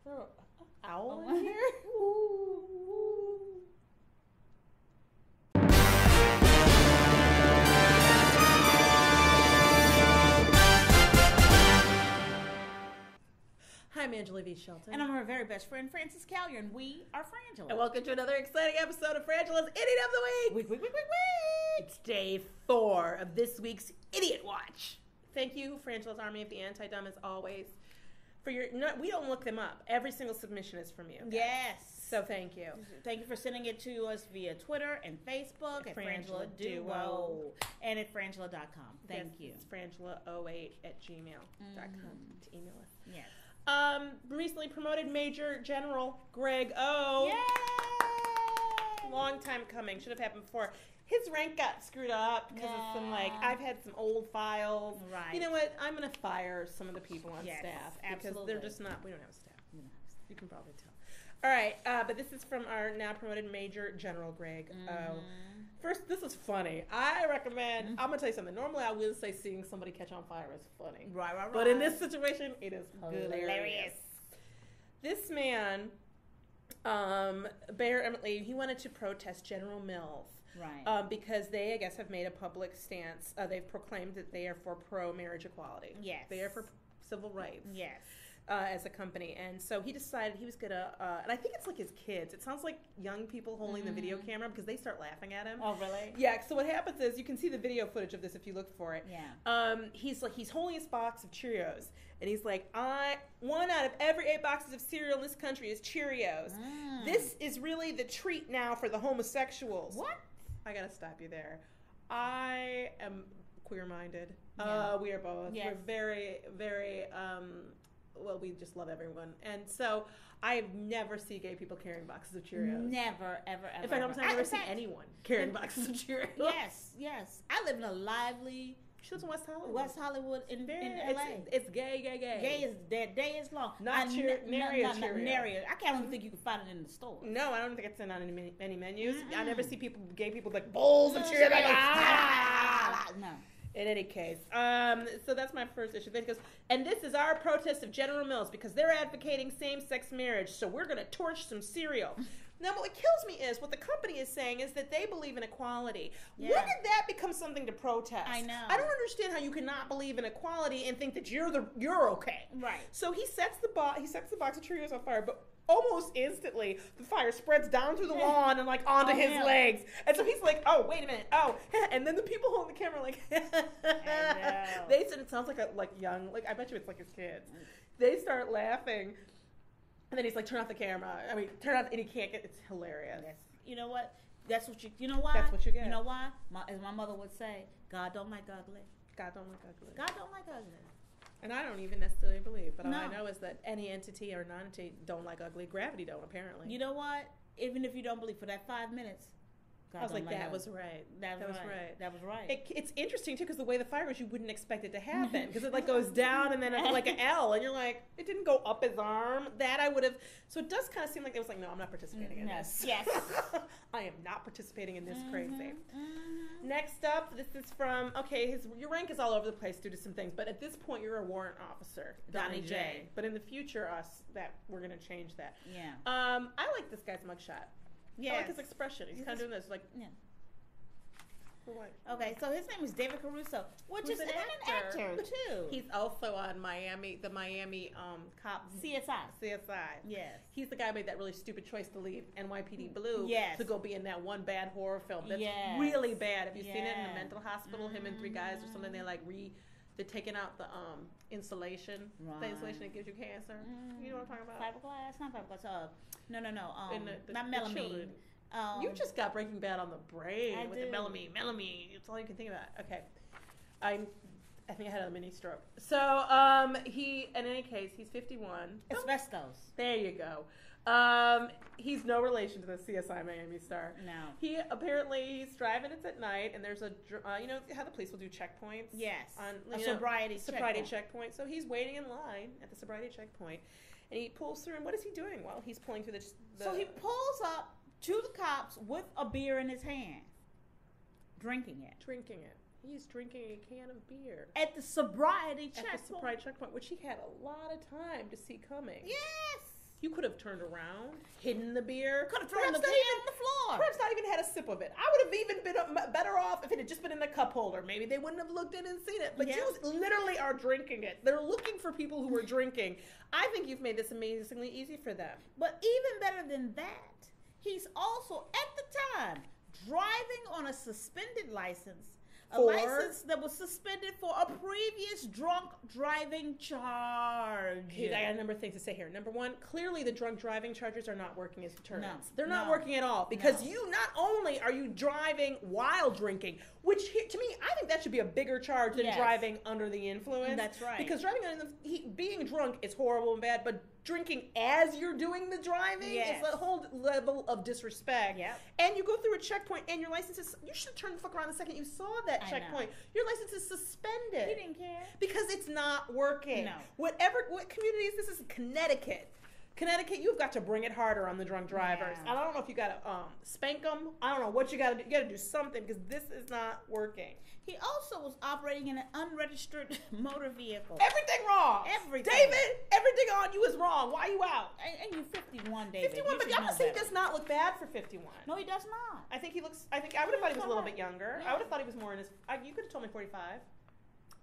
there an owl in here? Ooh. Hi, I'm Angela V. Shelton. And I'm her very best friend, Frances Callier, and we are Frangela. And welcome to another exciting episode of Frangela's Idiot of the Week. Week. It's day 4 of this week's Idiot Watch. Thank you, Frangela's Army of the Anti-Dumb, as always. For your, no, we don't look them up. Every single submission is from you. Guys. Yes. So thank you. Thank you for sending it to us via Twitter and Facebook at Frangela Duo and at Frangela.com. Thank you. It's frangela08@gmail.com to email us. Yes. Recently promoted Major General Greg O. Yay! Long time coming. Should have happened before. His rank got screwed up because of some, I've had some old files. Right. You know what? I'm going to fire some of the people on staff. Because absolutely. they're just not, we don't have a staff. You can probably tell. All right. But this is from our now promoted Major General Greg O. First, this is funny. I recommend, I'm going to tell you something. Normally, I would say seeing somebody catch on fire is funny. Right. But in this situation, it is hilarious. This man, Bear Emily, he wanted to protest General Mills. Right. Because they, I guess, have made a public stance. They've proclaimed that they are for pro-marriage equality. Yes. They are for civil rights. Yes. As a company. And so he decided he was going to, and I think it's like his kids. It sounds like young people holding the video camera because they start laughing at him. Oh, really? Yeah, so what happens is, you can see the video footage of this if you look for it. Yeah. He's holding his box of Cheerios. And he's like, 1 out of every 8 boxes of cereal in this country is Cheerios. This is really the treat now for the homosexuals. What? I gotta stop you there. I am queer-minded. Yeah. We are both. Yes. We're very, very, well, we just love everyone. And so I've never seen gay people carrying boxes of Cheerios. Never, ever. In fact, I've never seen anyone carrying boxes of Cheerios. Yes. I live in a lively... She lives in West Hollywood. West Hollywood in LA. It's gay. Gay is that day is long. Not nary a Cheerio. I can't even think you can find it in the store. No, I don't think it's in on any menus. I never see gay people with like bowls of Cheerios. No. In any case, so that's my first issue. Then he goes, and this is our protest of General Mills because they're advocating same-sex marriage, so we're going to torch some cereal. Now, what kills me is what the company is saying is that they believe in equality. Yeah. When did that become something to protest? I know. I don't understand how you cannot believe in equality and think that you're okay. Right. So he sets the box of Cheerios on fire, but almost instantly the fire spreads down through the lawn and like onto his legs. And so he's like, oh, wait a minute. Oh, and then the people holding the camera like, they said it sounds like young, like I bet you it's like his kids. They start laughing. And then he's like, turn off the camera. I mean, turn off, and he can't get, it's hilarious. You know what? That's what you know why? That's what you get. You know why? As my mother would say, God don't like ugly. God don't like ugly. God don't like ugly. And I don't even necessarily believe, but all I know is that any entity or non-entity don't like ugly. Gravity don't, apparently. You know what? Even if you don't believe, for that 5 minutes, God I was like, that ugly. Was right. That was right. That was right. It's interesting, too, because the way the fire goes, you wouldn't expect it to happen. Because it, like, goes down and then like an L. And you're like, it didn't go up his arm. That I would have. So it does kind of seem like it was like, no, I'm not participating in this. Yes. I am not participating in this crazy. Next up, this is from, your rank is all over the place due to some things. But at this point, you're a warrant officer, Donnie J. But in the future, we're going to change that. Yeah. I like this guy's mugshot. Yes. I like his expression. He's kind of doing this, like, Okay, so his name is David Caruso, which is an actor too. He's also on the Miami cop CSI. Yes. He's the guy who made that really stupid choice to leave NYPD Blue to go be in that one bad horror film. That's really bad. Have you seen it in the mental hospital? Him and 3 guys or something. They're taking out the insulation. Right. The insulation that gives you cancer. You know what I'm talking about? Fiberglass? Not fiberglass. No. Not melamine. melamine. You just got Breaking Bad on the brain with the melamine. It's all you can think about. Okay. I think I had a mini stroke. So, in any case, he's 51. Asbestos. There you go. He's no relation to the CSI Miami star. No. He's driving. It's at night, and there's you know how the police will do checkpoints. Yes. On sobriety checkpoint. So he's waiting in line at the sobriety checkpoint, and he pulls through. And what is he doing while he's pulling through the? So he pulls up to the cops with a beer in his hand, drinking it. He's drinking a can of beer at the sobriety checkpoint. Which he had a lot of time to see coming. Yes. You could have turned around, hidden the beer. Could have thrown the can on the floor. Perhaps not even had a sip of it. I would have even been better off if it had just been in the cup holder. Maybe they wouldn't have looked in and seen it. But you literally are drinking it. They're looking for people who are drinking. I think you've made this amazingly easy for them. But even better than that, he's also, at the time, driving on a suspended license. A license that was suspended for a previous drunk driving charge. I got a number of things to say here. Number one, clearly the drunk driving charges are not working as deterrents. No, They're not working at all because you not only are you driving while drinking, which to me, I think that should be a bigger charge than driving under the influence. That's right. Because driving under being drunk is horrible and bad, but drinking as you're doing the driving is a whole level of disrespect. Yep. And you go through a checkpoint and your license is, you should turn the fuck around the second you saw that checkpoint. Your license is suspended. He didn't care. Because it's not working. No. What community is this? Is Connecticut. Connecticut, you've got to bring it harder on the drunk drivers. Yeah. I don't know if you got to spank them. I don't know what you got to do. You got to do something because this is not working. He also was operating in an unregistered motor vehicle. Everything wrong. Everything. David, everything on you is wrong. Why are you out? And you're 51, David. 51, but honestly, he does not look bad for 51. No, he does not. I think he looks, I would have thought he was a little bit younger. Yeah. I would have thought he was more in his, you could have told me 45.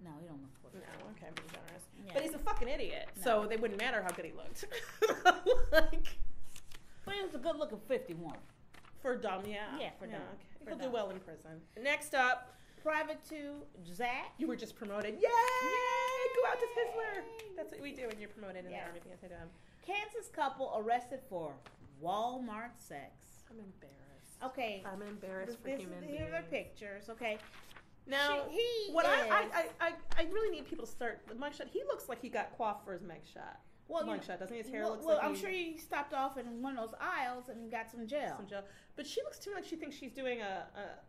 No, he don't look 45. No, okay, I'm being generous. Yeah. But he's a fucking idiot, so they wouldn't matter how good he looked. But he was a good looking 51. For dumb, yeah. Yeah, for dumb. Okay. He'll do well in prison. Next up, Private 2, Zach. You were just promoted. Yay! Go out to Sizzler. That's what we do when you're promoted in the Army. Yes, I do. Kansas couple arrested for Walmart sex. I'm embarrassed. Okay. I'm embarrassed for human beings. Here are the pictures. Okay. Now, I really need people to start the mugshot. He looks like he got coiffed for his mugshot. Well, mugshot, doesn't he? His hair looks like I'm sure he stopped off in one of those aisles and got some gel. But she looks to me like she thinks she's doing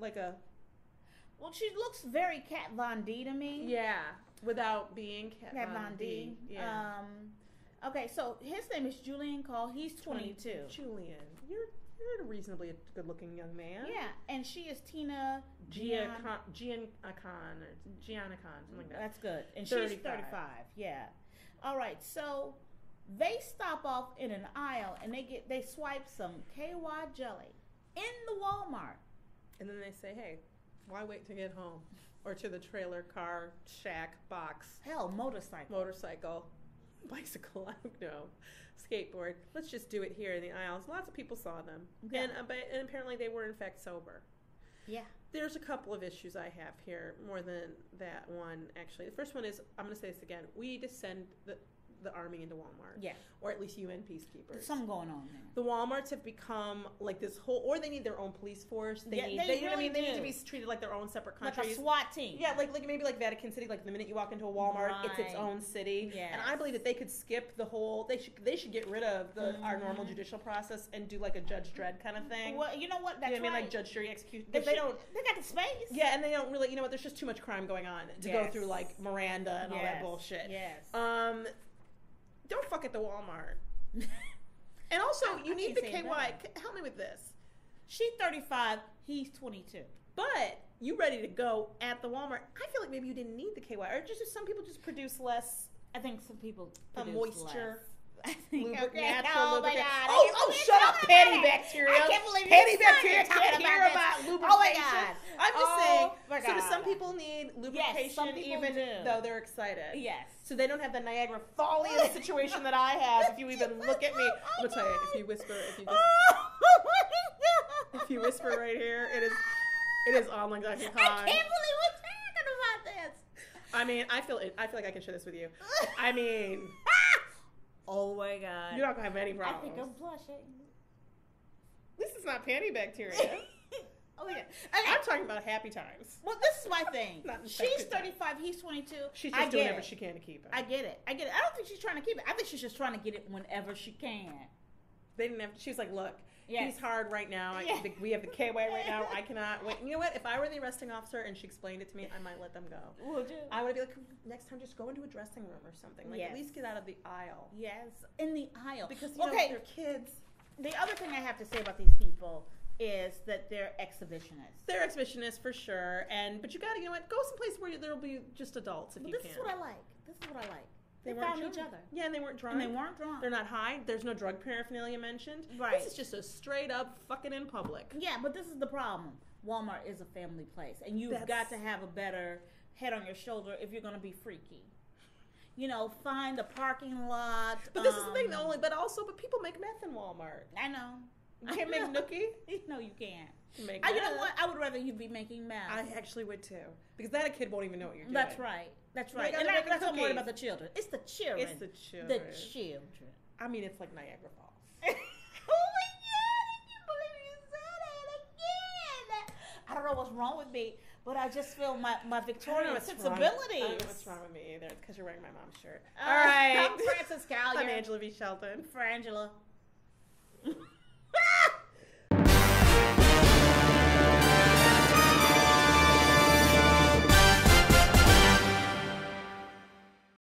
Well, she looks very Kat Von D to me. Yeah, without being Kat Von D. Yeah. Okay, so his name is Julian Call. He's 22. Julian, you're a reasonably good-looking young man. Yeah, and she is Tina Gianacon, something like that. That's good. And 35. She's 35. Yeah. All right, so they stop off in an aisle and they swipe some KY jelly in the Walmart. And then they say, hey, why wait to get home? Or to the trailer, car, shack, box. Hell, motorcycle. Bicycle, I don't know. Skateboard. Let's just do it here in the aisles. Lots of people saw them. Yeah. And apparently they were in fact sober. Yeah. There's a couple of issues I have here, more than that one, actually. The first one is, I'm going to say this again, we need to send the Army into Walmart. Yeah. Or at least UN peacekeepers. There's something going on there. The Walmarts have become like this whole, or they need their own police force. They need to be treated like their own separate countries. Like a SWAT team. Yeah, like maybe like Vatican City, like the minute you walk into a Walmart, it's its own city. Yes. And I believe that they could skip the whole, they should get rid of our normal judicial process and do like a Judge Dredd kind of thing. Well, you know what? That's I mean, like judge, jury, execution. They got the space. Yeah, and they don't really, there's just too much crime going on to go through like Miranda and all that bullshit. Yes. Don't fuck at the Walmart. And also, you need the KY. Help me with this. She's 35. He's 22. But you ready to go at the Walmart. I feel like maybe you didn't need the KY. Or just some people just produce less. I think some people moisture. Less. I think, natural oh lubricant. My God. Oh, shut up, petty bacteria. I can't believe petty you're bacteria can't talking hear about lubrication. Oh my God. I'm just saying. My so God. do some people need lubrication some people even do. though they're excited? Yes. So they don't have the Niagara Falls situation that I have. If you even look at me, I'm gonna tell you. If you whisper, if you whisper right here, it is on like Dr. Khan. I can't believe we're talking about this. I mean, I feel like I can share this with you. I mean, oh my God. You're not gonna have any problems. I think I'm blushing. This is not panty bacteria. Oh yeah. I'm talking about happy times. Well, this is my thing. She's 35. Time. He's 22. She's just doing whatever she can to keep it. I get it. I don't think she's trying to keep it. I think she's just trying to get it whenever she can. They didn't have. She was like, "Look, he's hard right now. We have the KY right now. I cannot wait." You know what? If I were the arresting officer and she explained it to me, I might let them go. Would you? I would be like, "Next time, just go into a dressing room or something. Like at least get out of the aisle." Yes, in the aisle because they're kids. The other thing I have to say about these people is that they're exhibitionists. They're exhibitionists for sure, but you gotta, go someplace where there'll be just adults if you can. This is what I like. They weren't found drunk. each other. Yeah, and they weren't drunk. And they weren't drunk. They're not high. There's no drug paraphernalia mentioned. Right. This is just a straight up fucking in public. Yeah, but this is the problem. Walmart is a family place, and you've got to have a better head on your shoulder if you're going to be freaky. You know, find a parking lot. But this is the thing, but people make meth in Walmart. I know. You can't make nookie? No, you can't. You know what? I would rather you be making meth. I actually would too. Because then a kid won't even know what you're doing. That's right. That's right. And that's what I'm worried about the children. It's the children. It's the children. The children. I mean, it's like Niagara Falls. Oh my God, I can't believe you said it again. I don't know what's wrong with me, but I just feel my Victorian sensibilities. I don't know what's wrong with me either. It's because you're wearing my mom's shirt. All right. I'm Frances Callier. I'm Angela V. Shelton. Frangela.